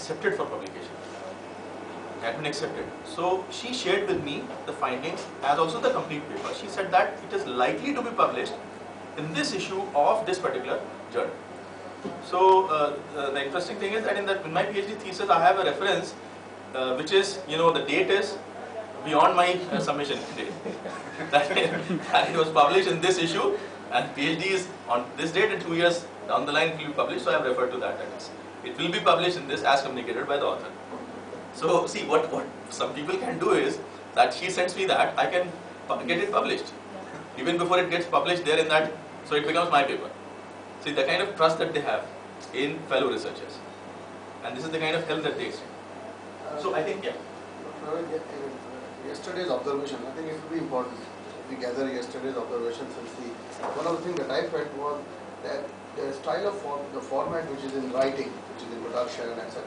accepted for publication. It had been accepted. So she shared with me the findings as also the complete paper. She said that it is likely to be published in this issue of this particular journal. So the interesting thing is that in my PhD thesis I have a reference which is, the date is beyond my submission date. that it was published in this issue and PhD is on this date, and 2 years down the line it will be published, so I have referred to that. It will be published in this as communicated by the author. So see, what some people can do is that she sends me that, I can get it published. Even before it gets published there in that, so it becomes my paper. See the kind of trust that they have in fellow researchers. And this is the kind of help that they extend. So I think, yesterday's observation, I think it will be important. We gather yesterday's observations and see. One of the things that I felt was that the style of the format which is in writing, which is introduction, etc.,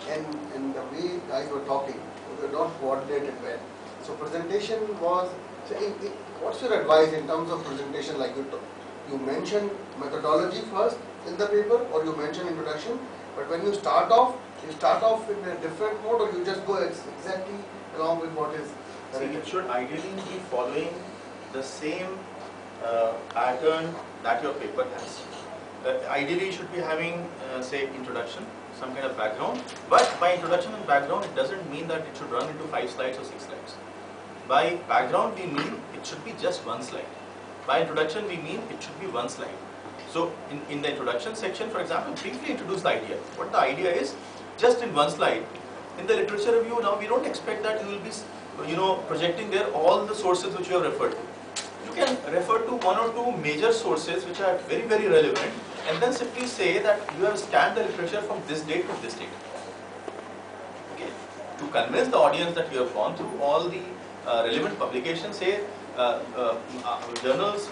and the way guys were talking, they were not coordinated well. So presentation was. So what's your advice in terms of presentation? Like you mention methodology first in the paper, or you mention introduction, but when you start off in a different mode, or you just go exactly along with what is. See, it should ideally be following the same pattern that your paper has. Ideally, you should be having, say, introduction, some kind of background. But by introduction and background, it doesn't mean that it should run into 5 slides or 6 slides. By background, we mean it should be just 1 slide. By introduction, we mean it should be 1 slide. So, in the introduction section, for example, briefly introduce the idea. What the idea is, just in 1 slide. In the literature review, now we don't expect that you will be, projecting there all the sources which you have referred to. You can refer to 1 or 2 major sources which are very, very relevant, and then simply say that you have scanned the literature from this date to this date. Okay. To convince the audience that you have gone through all the relevant publications, say journals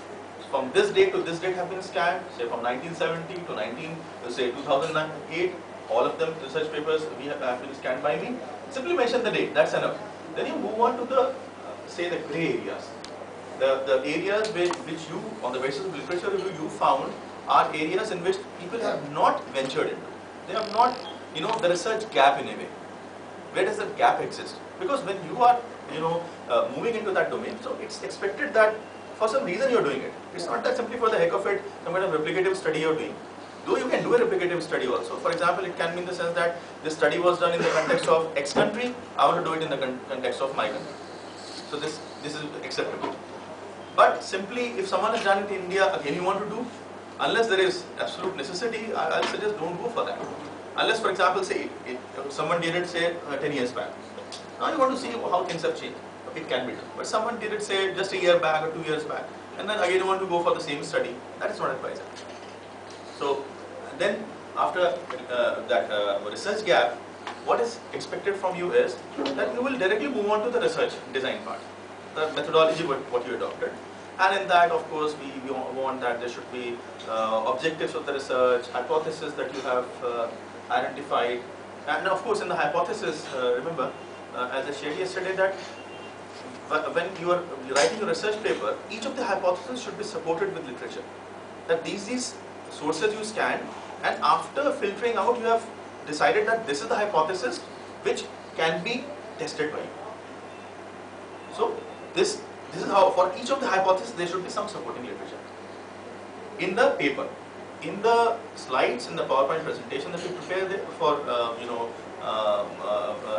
from this date to this date have been scanned, say from 1970 to 2008, all of them research papers have been scanned by me. Simply mention the date, that's enough. Then you move on to the, say, the grey areas. The areas which you, on the basis of literature review, you found are areas in which people have not ventured into. They have not, the research gap in a way. Where does that gap exist? Because when you are, moving into that domain, so it's expected that for some reason you're doing it. It's not that simply for the heck of it, some kind of replicative study you're doing. Though you can do a replicative study also. For example, it can be in the sense that this study was done in the context of X country, I want to do it in the context of my country. So this is acceptable. But simply, if someone has done it in India, again you want to do, unless there is absolute necessity, I'll suggest don't go for that. Unless, for example, say someone did it, say 10 years back. Now you want to see how things have changed. It can be done. But someone did it, say, just a year back or 2 years back, and then again you want to go for the same study. That is not advisable. So then, after that research gap, what is expected from you is that you will directly move on to the research design part, the methodology what you adopted, and in that, of course, we want that there should be objectives of the research, hypothesis that you have identified, and of course, in the hypothesis, remember, as I shared yesterday, that when you are writing a research paper, each of the hypotheses should be supported with literature. That these sources you scan, and after filtering out, you have decided that this is the hypothesis which can be tested by you. So this is how for each of the hypotheses there should be some supporting literature in the paper, in the slides, in the PowerPoint presentation that you prepare for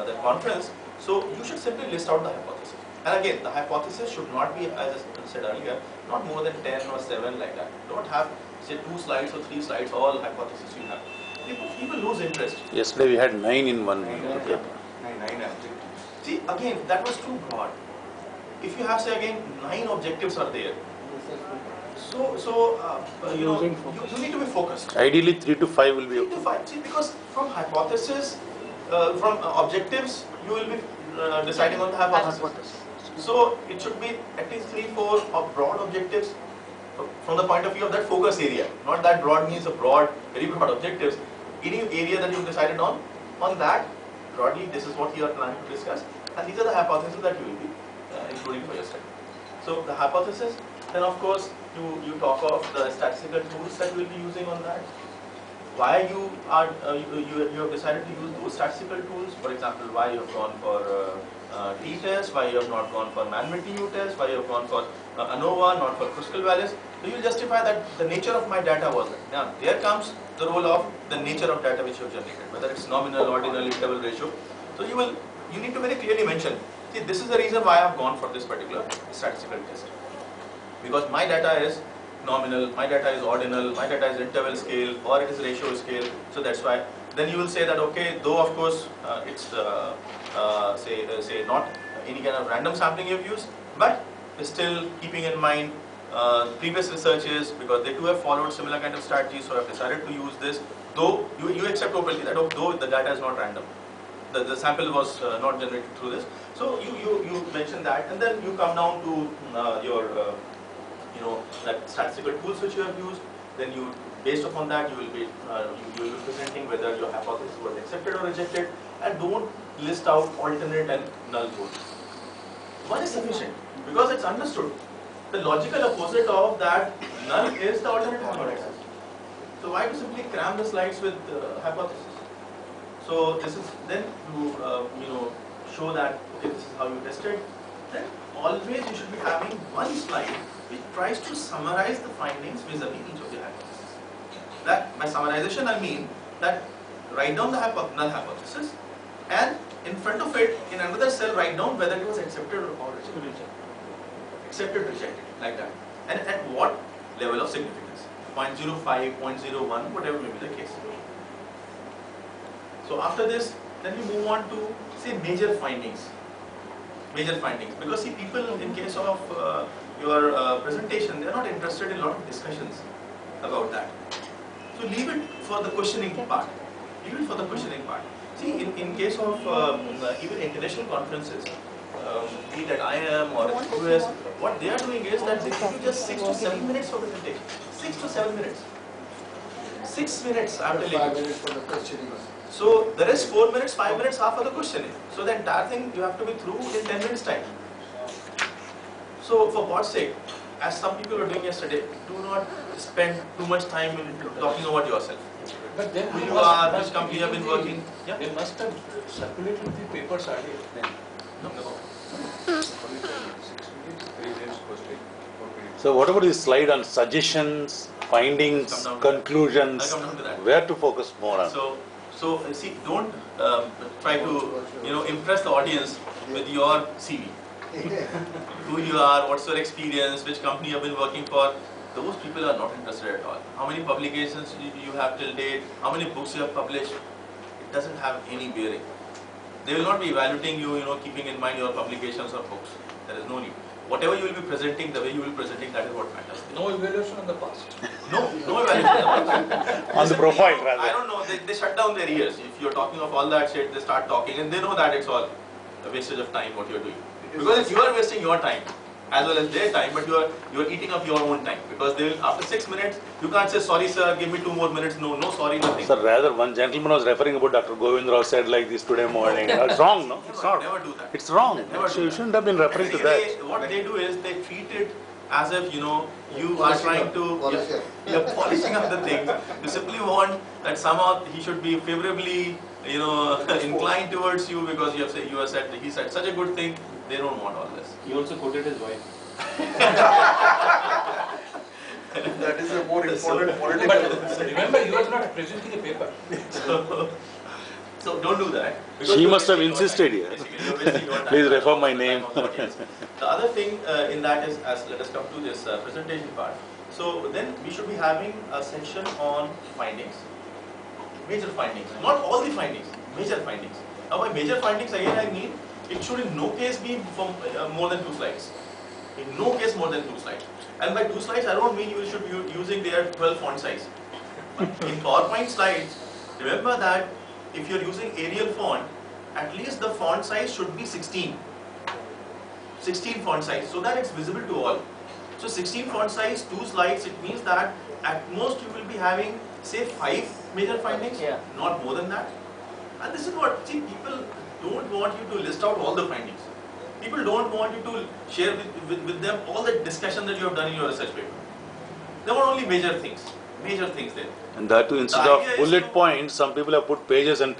the conference. So you should simply list out the hypothesis. And again, the hypothesis should not be, as I said earlier, not more than 10 or 7 like that. Don't have, say, 2 slides or 3 slides, all hypotheses you have. People lose interest. Yesterday we had 9 in one paper. 9 objectives. See, again, that was too broad. If you have, say, again, 9 objectives are there. So you need to be focused. Ideally 3 to 5 will be 3 to 5. See, because from hypothesis, from objectives, you will be deciding on the hypothesis. So it should be at least 3-4 of broad objectives from the point of view of that focus area. Not that broad means a very broad objectives. Any area that you've decided on that, broadly, this is what you are planning to discuss, and these are the hypotheses that you will be including for your study. So the hypothesis, then of course you talk of the statistical tools that you will be using on that. why you are you have decided to use those statistical tools. For example, why you have gone for t-test, why you have not gone for man-MTU test, why you have gone for ANOVA, not for Kruskal values. Do you justify that the nature of my data was that? Now, there comes the role of the nature of data which you have generated, whether it's nominal, ordinal, interval ratio. So you need to very clearly mention, see, this is the reason why I have gone for this particular statistical test. Because my data is nominal, my data is ordinal, my data is interval scale, or it is ratio scale. So that's why. Then you will say that, okay, though of course it's say not any kind of random sampling you've used, but still keeping in mind previous researches, because they too have followed similar kind of strategies, so I've decided to use this. Though you accept openly that though the data is not random, the sample was not generated through this. So you mention that, and then you come down to your that statistical tools which you have used. Then you, based upon that, you will be presenting whether your hypothesis was accepted or rejected, and don't list out alternate and null zones. One is sufficient because it's understood. The logical opposite of that null is the alternate hypothesis. So why to simply cram the slides with hypothesis? So this is then to show that okay, this is how you tested. Then always you should be having one slide which tries to summarize the findings vis-a-vis each of the hypotheses. That by summarization I mean that write down the null hypothesis, and in front of it in another cell write down whether it was accepted or rejected. Accepted, rejected, like that. And at what level of significance? 0.05, 0.01, whatever may be the case. So after this, then you move on to say major findings. Major findings, because see, people in case of your presentation, they are not interested in a lot of discussions about that. So leave it for the questioning part. Leave it for the questioning part. See, in case of even international conferences, be it at IIM or US, what they are doing is that they give you just 6 to 7 minutes for presentation. 6 to 7 minutes. 6 minutes, I'm telling you. 5 minutes for the questioning. So the rest 4 minutes, 5 minutes are for the questioning. So the entire thing you have to be through in 10 minutes time. So for God's sake, as some people were doing yesterday, do not spend too much time in talking about yourself. But then Who you are, which company you have been working. Yeah? They must have circulated the papers earlier. No. So what about this slide on suggestions, findings, conclusions? I'll come down to that. Where to focus more on? So see, don't try to impress the audience with your CV. Who you are, what's your experience, which company you have been working for. Those people are not interested at all. How many publications you have till date, how many books you have published, it doesn't have any bearing. They will not be evaluating you, keeping in mind your publications or books. There is no need. Whatever you will be presenting, the way you will be presenting, that is what matters. No evaluation on the past. No evaluation. On the profile, rather. I don't know, they shut down their ears. If you're talking of all that shit, they start talking and they know that it's all a wastage of time what you're doing. Because you are wasting your time as well as their time, but you are eating up your own time. Because they will, after 6 minutes, you can't say, sorry sir, give me 2 more minutes. No sorry, nothing. Sir, rather one gentleman was referring about Dr. Govind Rao said like this today morning. It's wrong, no? It's not. Never do that. It's wrong. Never So do you that. shouldn't have been referring to that. What they do is they treat it as if you are trying to you're polishing up the things. You simply want that somehow he should be favorably inclined towards you because he said such a good thing. They don't want all this. He also quoted his wife. That is a more important political. But remember, you are not presenting a paper. So don't do that. She must have insisted here. Here. Please refer my name. The other thing in that is, let us come to this presentation part. So then we should be having a section on findings, major findings, not all the findings, major findings. Now by major findings again I mean it should in no case be from more than 2 slides. In no case more than 2 slides. And by 2 slides I don't mean you should be using their 12 font size. In PowerPoint slides, remember that if you're using Arial font, at least the font size should be 16 font size, so that it's visible to all. So 16 font size, 2 slides, it means that at most you will be having say 5 major findings, not more than that. And this is what, see, people don't want you to list out all the findings. People don't want you to share with them all the discussion that you have done in your research paper. They want only major things. major things there. And that too, instead The of idea is bullet to- points, some people have put pages and